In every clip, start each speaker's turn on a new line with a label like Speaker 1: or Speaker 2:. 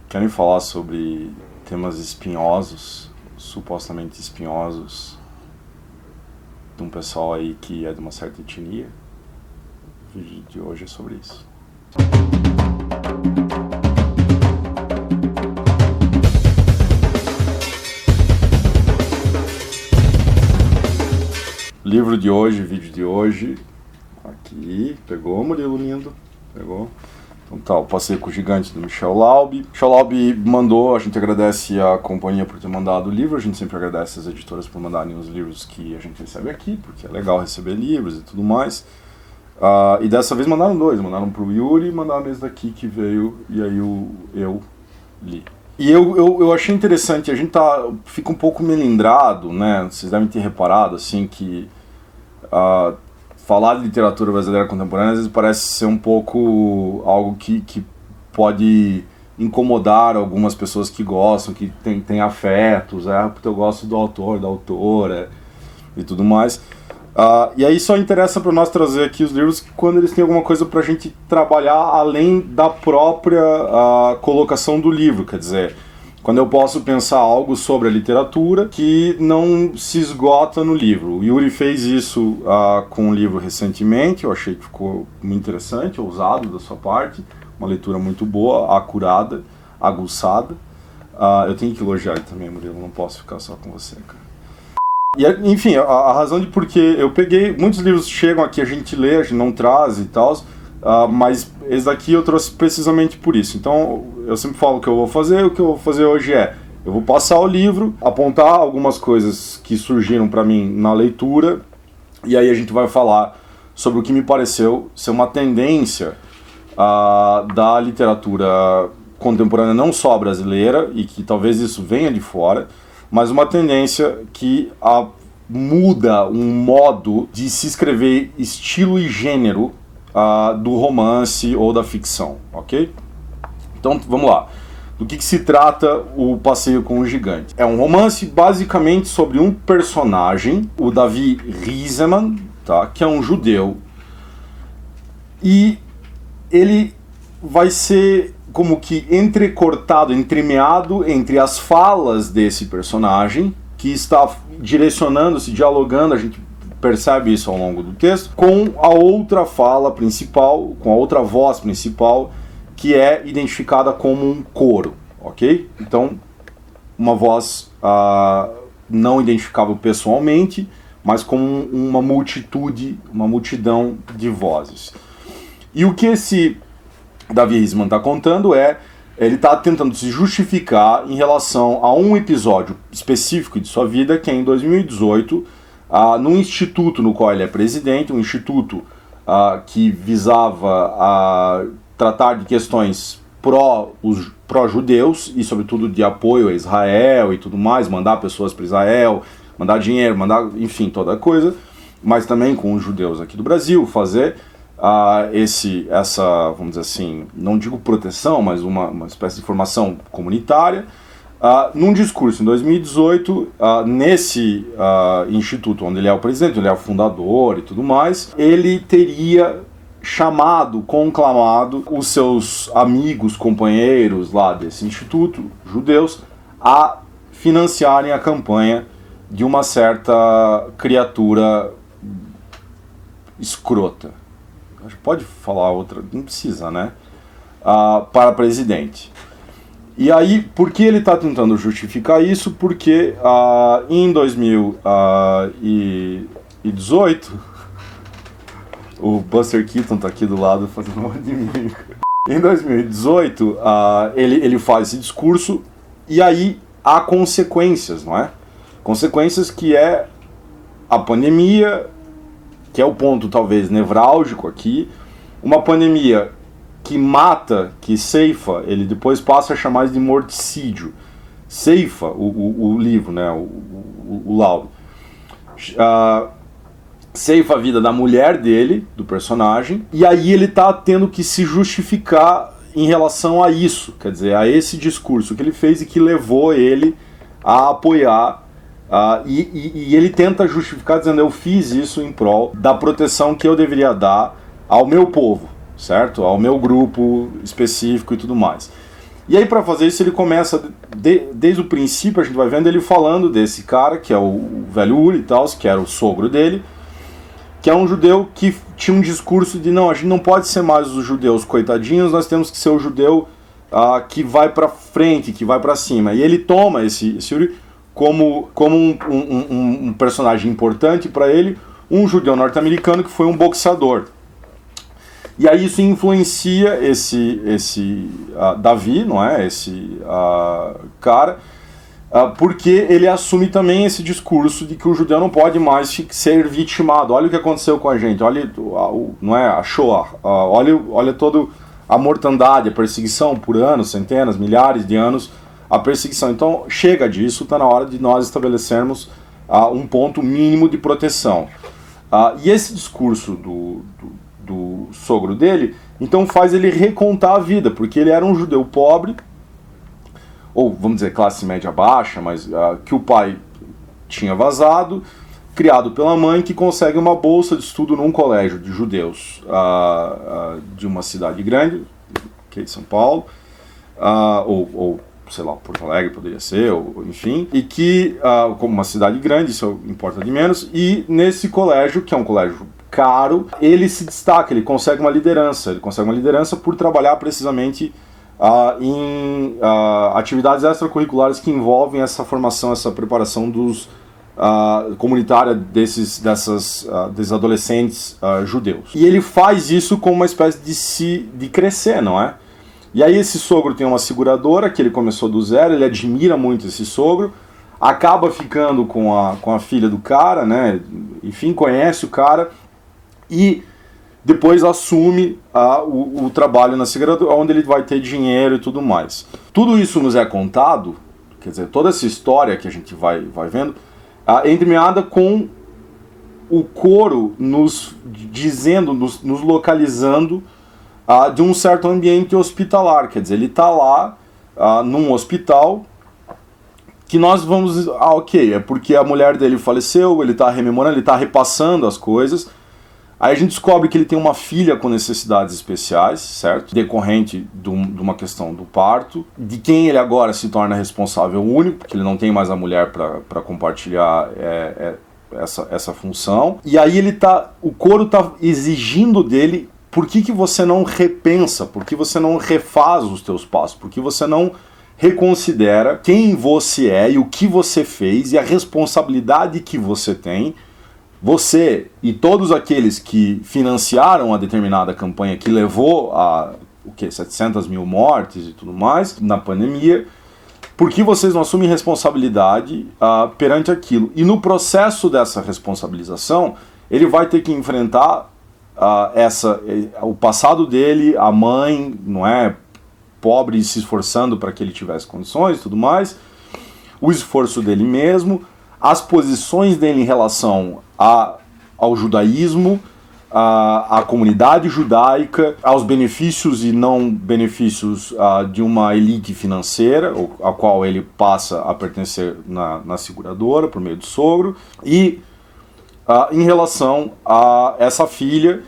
Speaker 1: querem falar sobre temas espinhosos, supostamente espinhosos, de um pessoal aí que é de uma certa etnia. O vídeo de hoje é sobre isso. Livro de hoje, vídeo de hoje. Aqui, pegou, Murilo lindo? Pegou? Então tá, o Passeio com o Gigante do Michel Laube. Michel Laube mandou, a gente agradece a companhia por ter mandado o livro, a gente sempre agradece as editoras por mandarem os livros que a gente recebe aqui, porque é legal receber livros e tudo mais. E dessa vez mandaram dois, mandaram pro Yuri e mandaram esse daqui que veio, e aí eu li. E eu achei interessante, a gente fica um pouco melindrado, né? Vocês devem ter reparado, assim, que falar de literatura brasileira contemporânea às vezes parece ser um pouco algo que pode incomodar algumas pessoas que gostam, que tem afetos, porque eu gosto do autor, da autora e tudo mais. E aí só interessa para nós trazer aqui os livros quando eles têm alguma coisa para a gente trabalhar além da própria colocação do livro, quer dizer, quando eu posso pensar algo sobre a literatura que não se esgota no livro. O Yuri fez isso com um livro recentemente, eu achei que ficou muito interessante, ousado da sua parte, uma leitura muito boa, acurada, aguçada. Eu tenho que elogiar ele também, Murilo, não posso ficar só com você, cara. E, enfim, a razão de porque eu peguei, muitos livros chegam aqui, a gente lê, a gente não traz e tal, mas esse daqui eu trouxe precisamente por isso. Então eu sempre falo o que eu vou fazer, o que eu vou fazer hoje eu vou passar o livro, apontar algumas coisas que surgiram para mim na leitura, e aí a gente vai falar sobre o que me pareceu ser uma tendência da literatura contemporânea, não só brasileira, e que talvez isso venha de fora, mas uma tendência que muda um modo de se escrever estilo e gênero do romance ou da ficção, ok? Então vamos lá. Do que se trata o Passeio com o Gigante? É um romance basicamente sobre um personagem, o Davi Riesemann, tá? Que é um judeu, e ele vai ser como que entrecortado, entremeado entre as falas desse personagem, que está direcionando-se, dialogando, a gente percebe isso ao longo do texto, com a outra fala principal, com a outra voz principal, que é identificada como um coro, ok? Então, uma voz não identificável pessoalmente, mas como uma multidão de vozes. E o que esse Davi Riesemann está contando ele está tentando se justificar em relação a um episódio específico de sua vida, que é em 2018, num instituto no qual ele é presidente, um instituto que visava tratar de questões pró-judeus e, sobretudo, de apoio a Israel e tudo mais, mandar pessoas para Israel, mandar dinheiro, enfim, toda coisa, mas também com os judeus aqui do Brasil, fazer essa, vamos dizer assim, não digo proteção, mas uma espécie de formação comunitária. Num discurso em 2018, nesse instituto onde ele é o presidente, ele é o fundador e tudo mais, ele teria conclamado os seus amigos, companheiros lá desse instituto, judeus, a financiarem a campanha de uma certa criatura escrota. Pode falar outra, não precisa, né? Para presidente. E aí, por que ele está tentando justificar isso? Porque em 2018, o Buster Keaton está aqui do lado fazendo um monte de mímica. Em 2018, ele faz esse discurso e aí há consequências, não é? Consequências que é a pandemia, que é o ponto talvez nevrálgico aqui, uma pandemia que mata, que ceifa, ele depois passa a chamar de morticídio, ceifa o livro, né, o Laube, ceifa a vida da mulher dele, do personagem, e aí ele está tendo que se justificar em relação a isso, quer dizer, a esse discurso que ele fez e que levou ele a apoiar. E ele tenta justificar dizendo: eu fiz isso em prol da proteção que eu deveria dar ao meu povo, certo? Ao meu grupo específico e tudo mais. E aí, para fazer isso, ele começa, desde o princípio, a gente vai vendo ele falando desse cara, que é o velho Uri e tal, que era o sogro dele, que é um judeu que tinha um discurso de, não, a gente não pode ser mais os judeus coitadinhos, nós temos que ser o judeu que vai para frente, que vai para cima. E ele toma esse Uri como um personagem importante para ele, um judeu norte-americano que foi um boxeador. E aí isso influencia esse Davi, não é? Esse cara, porque ele assume também esse discurso de que o judeu não pode mais ser vitimado. Olha o que aconteceu com a gente, olha não é, a Shoah, olha toda a mortandade, a perseguição por anos, centenas, milhares de anos, a perseguição. Então chega disso, está na hora de nós estabelecermos um ponto mínimo de proteção. E esse discurso do sogro dele, então faz ele recontar a vida, porque ele era um judeu pobre, ou vamos dizer classe média baixa, mas que o pai tinha vazado, criado pela mãe, que consegue uma bolsa de estudo num colégio de judeus de uma cidade grande, que é de São Paulo, ou sei lá, Porto Alegre poderia ser, ou enfim, e que, como uma cidade grande, isso importa de menos, e nesse colégio, que é um colégio caro, ele se destaca, ele consegue uma liderança por trabalhar precisamente em atividades extracurriculares que envolvem essa formação, essa preparação comunitária desses adolescentes judeus. E ele faz isso como uma espécie de crescer, não é? E aí esse sogro tem uma seguradora que ele começou do zero, ele admira muito esse sogro, acaba ficando com a filha do cara, né? Enfim, conhece o cara e depois assume o trabalho na seguradora, onde ele vai ter dinheiro e tudo mais. Tudo isso nos é contado, quer dizer, toda essa história que a gente vai vendo, entremeada com o coro nos dizendo, nos localizando de um certo ambiente hospitalar. Quer dizer, ele está lá num hospital que nós vamos... ok, é porque a mulher dele faleceu, ele está rememorando, ele está repassando as coisas. Aí a gente descobre que ele tem uma filha com necessidades especiais, certo? Decorrente de uma questão do parto, de quem ele agora se torna responsável único, porque ele não tem mais a mulher para compartilhar essa função. E aí o coro está exigindo dele: por que você não repensa? Por que você não refaz os teus passos? Por que você não reconsidera quem você é e o que você fez e a responsabilidade que você tem? Você e todos aqueles que financiaram a determinada campanha que levou a 700 mil mortes e tudo mais na pandemia, por que vocês não assumem responsabilidade perante aquilo? E no processo dessa responsabilização, ele vai ter que enfrentar o passado dele, a mãe, não é, pobre, se esforçando para que ele tivesse condições e tudo mais, o esforço dele mesmo, as posições dele em relação ao judaísmo, à comunidade judaica, aos benefícios e não benefícios de uma elite financeira, a qual ele passa a pertencer na seguradora, por meio do sogro, e em relação a essa filha,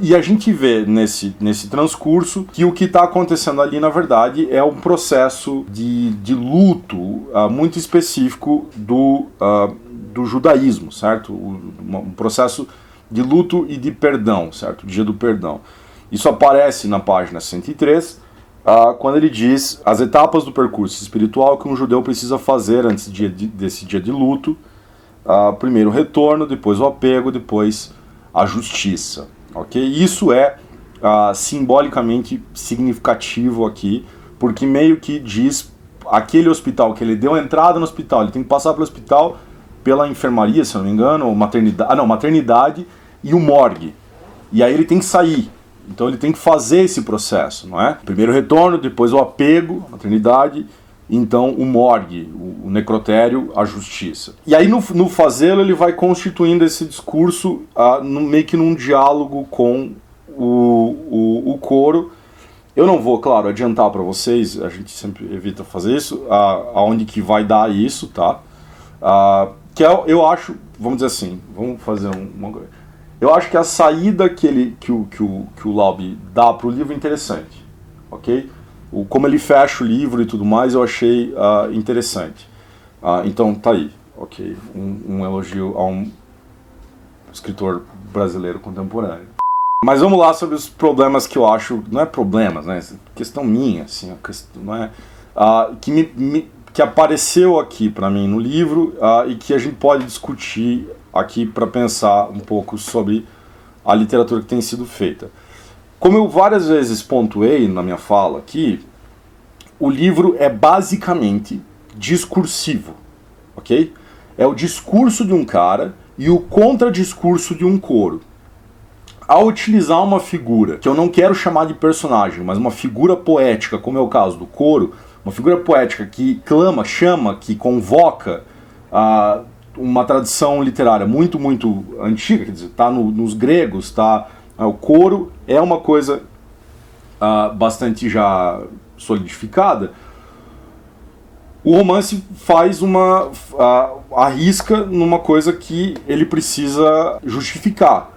Speaker 1: e a gente vê nesse transcurso que o que está acontecendo ali, na verdade, é um processo de luto muito específico do judaísmo, certo? Um processo de luto e de perdão, certo? O dia do perdão. Isso aparece na página 103, quando ele diz as etapas do percurso espiritual que um judeu precisa fazer antes desse dia de luto. Primeiro o retorno, depois o apego, depois a justiça. Okay? Isso é simbolicamente significativo aqui, porque meio que diz aquele hospital que ele deu entrada no hospital, ele tem que passar pelo hospital, pela enfermaria, se não me engano, ou maternidade e o morgue. E aí ele tem que sair. Então ele tem que fazer esse processo, não é? Primeiro o retorno, depois o apego, a maternidade, então o morgue, o necrotério, a justiça. E aí no fazê-lo ele vai constituindo esse discurso meio que num diálogo com o coro. Eu não vou, claro, adiantar para vocês, a gente sempre evita fazer isso, aonde que vai dar isso, tá? Que eu acho, vamos dizer assim, vamos fazer uma coisa. Eu acho que a saída que o Laube dá para o livro é interessante, ok? como ele fecha o livro e tudo mais, eu achei interessante. Então tá aí, ok, um elogio a um escritor brasileiro contemporâneo. Mas vamos lá sobre os problemas que eu acho, não é problemas, né? Questão minha, assim, não é, que apareceu aqui para mim no livro e que a gente pode discutir aqui para pensar um pouco sobre a literatura que tem sido feita. Como eu várias vezes pontuei na minha fala aqui, o livro é basicamente discursivo, ok? É o discurso de um cara e o contradiscurso de um coro. Ao utilizar uma figura, que eu não quero chamar de personagem, mas uma figura poética, como é o caso do coro, uma figura poética que clama, chama, que convoca uma tradição literária muito, muito antiga, quer dizer, está nos gregos, o coro é uma coisa bastante já solidificada. O romance faz arrisca numa coisa que ele precisa justificar.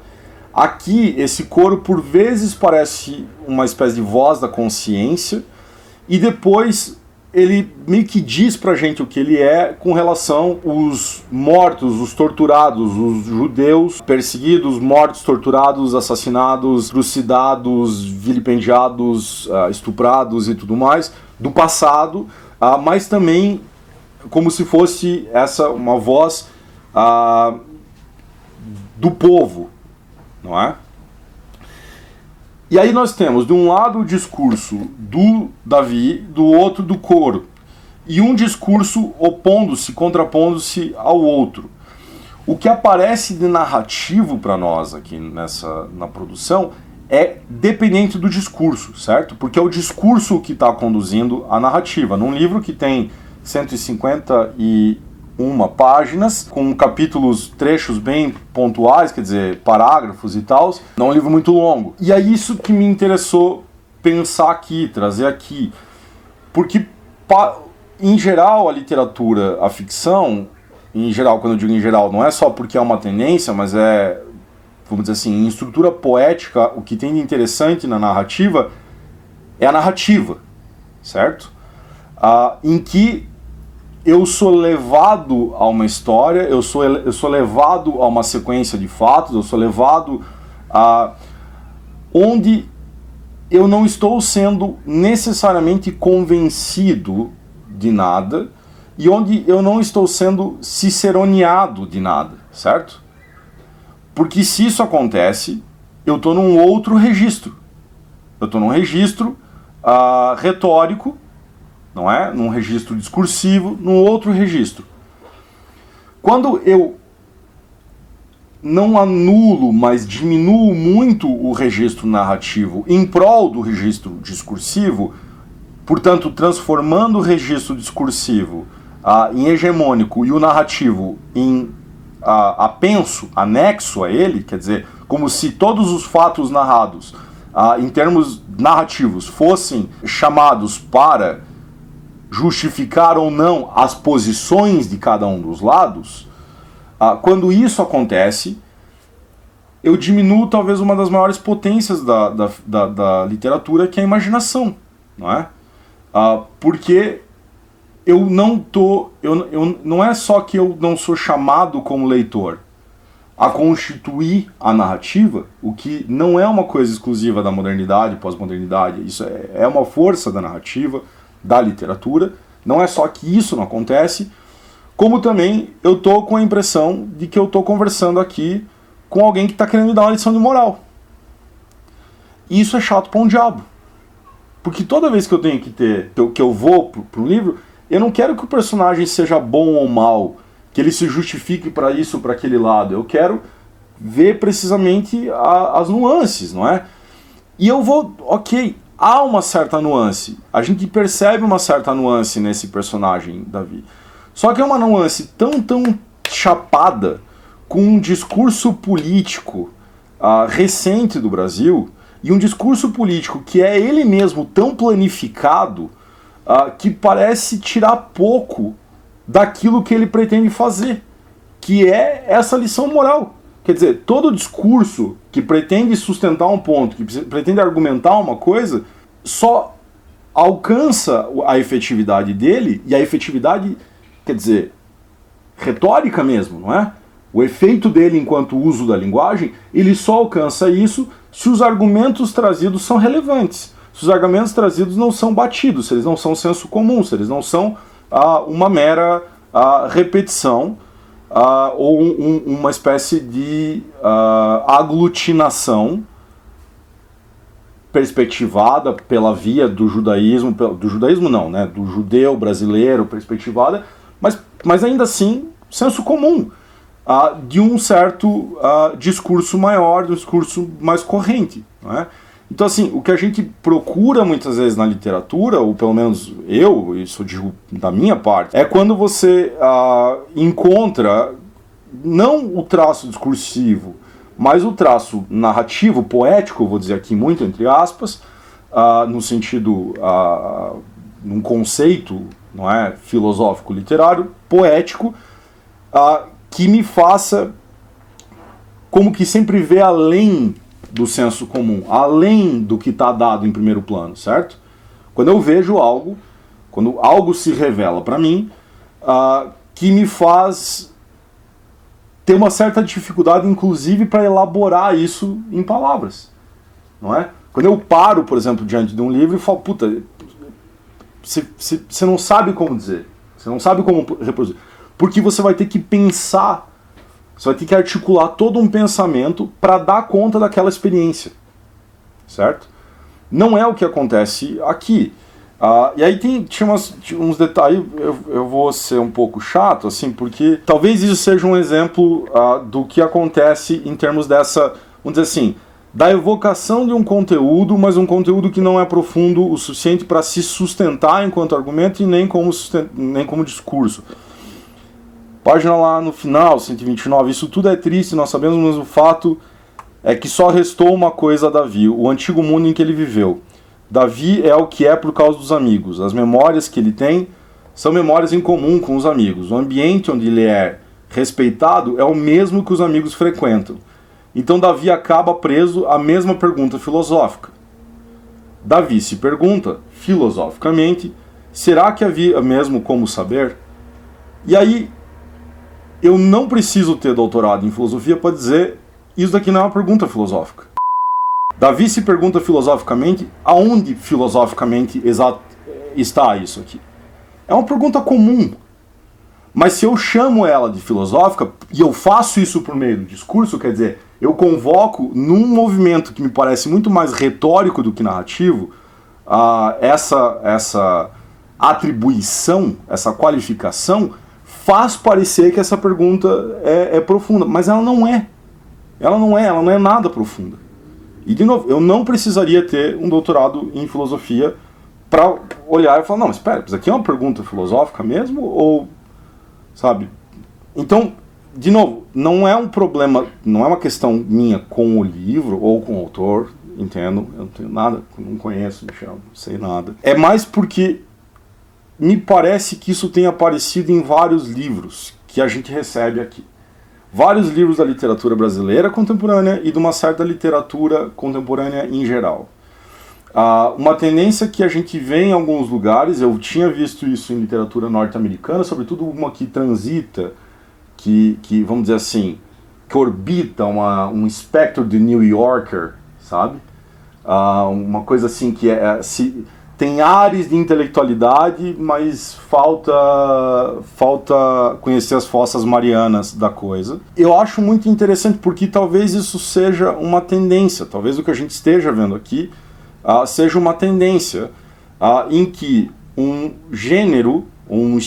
Speaker 1: Aqui, esse coro por vezes parece uma espécie de voz da consciência, e depois ele meio que diz pra gente o que ele é com relação aos mortos, os torturados, os judeus perseguidos, mortos, torturados, assassinados, trucidados, vilipendiados, estuprados e tudo mais, do passado, mas também como se fosse uma voz do povo, não é? E aí nós temos, de um lado, o discurso do Davi, do outro, do coro. E um discurso opondo-se, contrapondo-se ao outro. O que aparece de narrativo para nós aqui na produção é dependente do discurso, certo? Porque é o discurso que está conduzindo a narrativa. Num livro que tem 151 páginas, com capítulos, trechos bem pontuais, quer dizer, parágrafos e tal, não é um livro muito longo. E é isso que me interessou pensar aqui, trazer aqui. Porque, em geral, a literatura, a ficção, em geral, quando eu digo em geral, não é só porque é uma tendência, mas vamos dizer assim, em estrutura poética, o que tem de interessante na narrativa é a narrativa, certo? Em que eu sou levado a uma história, eu sou levado a uma sequência de fatos, eu sou levado a onde eu não estou sendo necessariamente convencido de nada e onde eu não estou sendo ciceroneado de nada, certo? Porque se isso acontece, eu estou num outro registro. Eu estou num registro retórico, não é? Num registro discursivo, num outro registro. Quando eu não anulo, mas diminuo muito o registro narrativo em prol do registro discursivo, portanto, transformando o registro discursivo em hegemônico e o narrativo em apenso, anexo a ele, quer dizer, como se todos os fatos narrados, em termos narrativos, fossem chamados para justificar ou não as posições de cada um dos lados, quando isso acontece, eu diminuo talvez uma das maiores potências da literatura, que é a imaginação, não é? Porque eu não é só que eu não sou chamado como leitor a constituir a narrativa, o que não é uma coisa exclusiva da modernidade, pós-modernidade, isso é uma força da narrativa, da literatura, não é só que isso não acontece, como também eu estou com a impressão de que eu estou conversando aqui com alguém que está querendo me dar uma lição de moral. E isso é chato para um diabo. Porque toda vez que eu tenho que eu vou para um livro, eu não quero que o personagem seja bom ou mal, que ele se justifique para isso ou para aquele lado. Eu quero ver precisamente as nuances, não é? E eu vou, ok, há uma certa nuance. A gente percebe uma certa nuance nesse personagem, Davi. Só que é uma nuance tão chapada com um discurso político recente do Brasil, e um discurso político que é ele mesmo tão planificado, que parece tirar pouco daquilo que ele pretende fazer, que é essa lição moral. Quer dizer, todo discurso que pretende sustentar um ponto, que pretende argumentar uma coisa, só alcança a efetividade dele, e a efetividade, quer dizer, retórica mesmo, não é? O efeito dele enquanto uso da linguagem, ele só alcança isso se os argumentos trazidos são relevantes, se os argumentos trazidos não são batidos, se eles não são senso comum, se eles não são uma mera repetição ou uma espécie de aglutinação perspectivada pela via do judaísmo não, né, do judeu brasileiro, perspectivada, mas ainda assim, senso comum, de um certo discurso maior, de um discurso mais corrente, não é? Então, assim, o que a gente procura muitas vezes na literatura, ou pelo menos eu, isso eu digo da minha parte, é quando você encontra não o traço discursivo, mas o traço narrativo, poético, vou dizer aqui muito entre aspas, no sentido, num conceito, não é, filosófico, literário, poético, que me faça como que sempre ver além do senso comum, além do que está dado em primeiro plano, certo? Quando eu vejo algo, quando algo se revela para mim, que me faz ter uma certa dificuldade, inclusive, para elaborar isso em palavras, não é? Quando eu paro, por exemplo, diante de um livro e falo, puta, você não sabe como dizer, você não sabe como reproduzir, porque você vai ter que pensar, você vai ter que articular todo um pensamento para dar conta daquela experiência, certo? Não é o que acontece aqui. E aí tinha uns detalhes, eu vou ser um pouco chato, assim, porque talvez isso seja um exemplo do que acontece em termos dessa, vamos dizer assim, da evocação de um conteúdo, mas um conteúdo que não é profundo o suficiente para se sustentar enquanto argumento e nem como discurso. Página lá no final, 129, isso tudo é triste, nós sabemos, mas o fato é que só restou uma coisa a Davi, o antigo mundo em que ele viveu. Davi é o que é por causa dos amigos. As memórias que ele tem são memórias em comum com os amigos. O ambiente onde ele é respeitado é o mesmo que os amigos frequentam. Então Davi acaba preso à mesma pergunta filosófica. Davi se pergunta, filosoficamente, será que havia mesmo como saber? E aí, eu não preciso ter doutorado em filosofia para dizer isso daqui não é uma pergunta filosófica. Davi se pergunta filosoficamente, aonde filosoficamente está isso aqui? É uma pergunta comum. Mas se eu chamo ela de filosófica, e eu faço isso por meio do discurso, quer dizer, eu convoco num movimento que me parece muito mais retórico do que narrativo, essa atribuição, essa qualificação, faz parecer que essa pergunta é profunda, mas ela não é. Ela não é nada profunda. E, de novo, eu não precisaria ter um doutorado em filosofia para olhar e falar, não, mas espera, isso aqui é uma pergunta filosófica mesmo? Ou, sabe? Então, de novo, não é um problema, não é uma questão minha com o livro ou com o autor, entendo, eu não tenho nada, não conheço, Michel, não sei nada. É mais porque me parece que isso tem aparecido em vários livros que a gente recebe aqui. Vários livros da literatura brasileira contemporânea e de uma certa literatura contemporânea em geral. Uma tendência que a gente vê em alguns lugares, eu tinha visto isso em literatura norte-americana, sobretudo uma que transita, que vamos dizer assim, que orbita um espectro de New Yorker, sabe? Uma coisa assim que tem ares de intelectualidade, mas falta conhecer as fossas marianas da coisa. Eu acho muito interessante porque talvez isso seja uma tendência, talvez o que a gente esteja vendo aqui seja uma tendência em que um gênero, um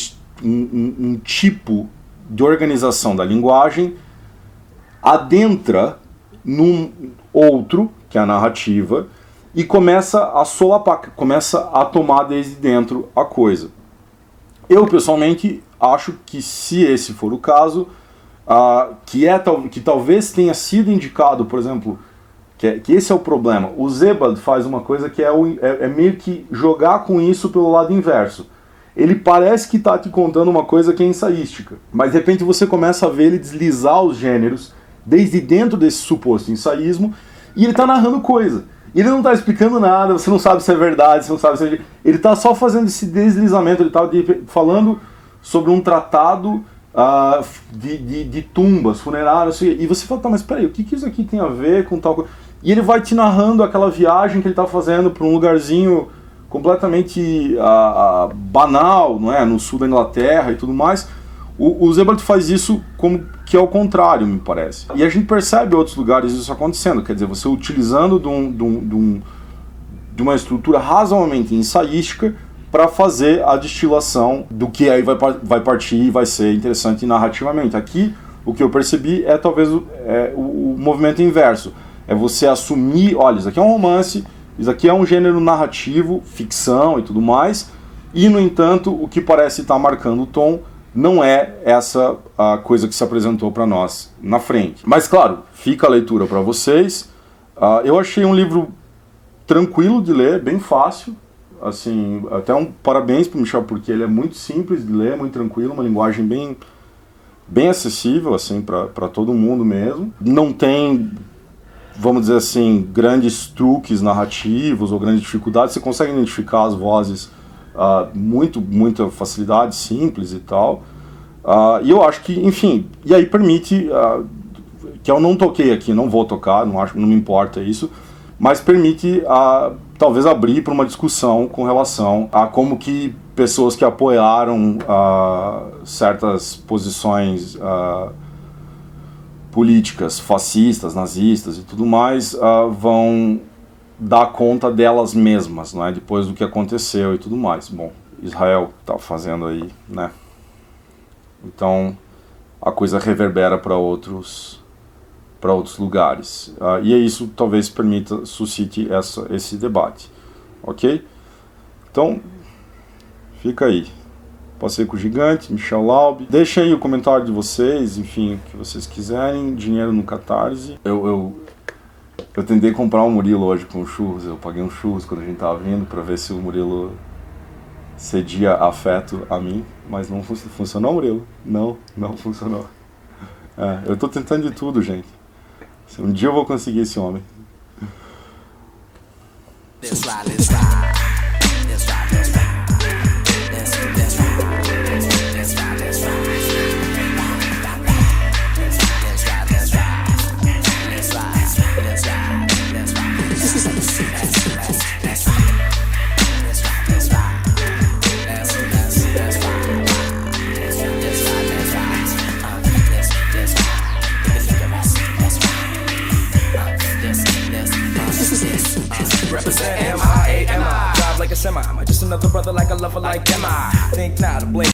Speaker 1: tipo de organização da linguagem adentra num outro, que é a narrativa, e começa a solapar, começa a tomar desde dentro a coisa. Eu, pessoalmente, acho que se esse for o caso, que talvez tenha sido indicado, por exemplo, que esse é o problema. O Zebald faz uma coisa que é meio que jogar com isso pelo lado inverso. Ele parece que está te contando uma coisa que é ensaística, mas de repente você começa a ver ele deslizar os gêneros desde dentro desse suposto ensaísmo, e ele está narrando coisa. Ele não tá explicando nada, você não sabe se é verdade, você não sabe se é... Ele tá só fazendo esse deslizamento, ele tá falando sobre um tratado de tumbas, funerárias, e você fala, tá, mas peraí, o que isso aqui tem a ver com tal coisa? E ele vai te narrando aquela viagem que ele tá fazendo para um lugarzinho completamente banal, não é? No sul da Inglaterra e tudo mais. O Zebald faz isso como que é o contrário, me parece. E a gente percebe em outros lugares isso acontecendo, quer dizer, você utilizando de uma estrutura razoavelmente ensaística para fazer a destilação do que aí vai partir e vai ser interessante narrativamente. Aqui, o que eu percebi é talvez o movimento inverso. É você assumir, olha, isso aqui é um romance, isso aqui é um gênero narrativo, ficção e tudo mais, e, no entanto, o que parece estar marcando o tom não é essa a coisa que se apresentou para nós na frente. Mas, claro, fica a leitura para vocês. Eu achei um livro tranquilo de ler, bem fácil. Assim, até parabéns para o Michel, porque ele é muito simples de ler, muito tranquilo, uma linguagem bem acessível assim, para todo mundo mesmo. Não tem, vamos dizer assim, grandes truques narrativos ou grandes dificuldades. Você consegue identificar as vozes muita facilidade, simples e tal. E eu acho que, enfim, e aí permite, que eu não toquei aqui, não vou tocar, não me importa isso, mas permite talvez abrir para uma discussão com relação a como que pessoas que apoiaram certas posições políticas, fascistas, nazistas e tudo mais, vão dar conta delas mesmas, né, depois do que aconteceu e tudo mais. Bom, Israel está fazendo aí, né? Então a coisa reverbera para outros lugares. E isso talvez suscite esse debate. Ok? Então, fica aí. Passei com o Gigante, Michel Laub. Deixa aí o comentário de vocês, enfim, o que vocês quiserem. Dinheiro no Catarse. Eu tentei comprar um Murilo hoje com churros. Eu paguei um churros quando a gente tava vindo para ver se o Murilo cedia afeto a mim. Mas não funcionou, Murilo? Não funcionou. Eu tô tentando de tudo, gente. Um dia eu vou conseguir esse homem.
Speaker 2: Represent M-I-A-M-I. Drive like a semi. Am I just another brother like a lover like M-I? Think not, blame.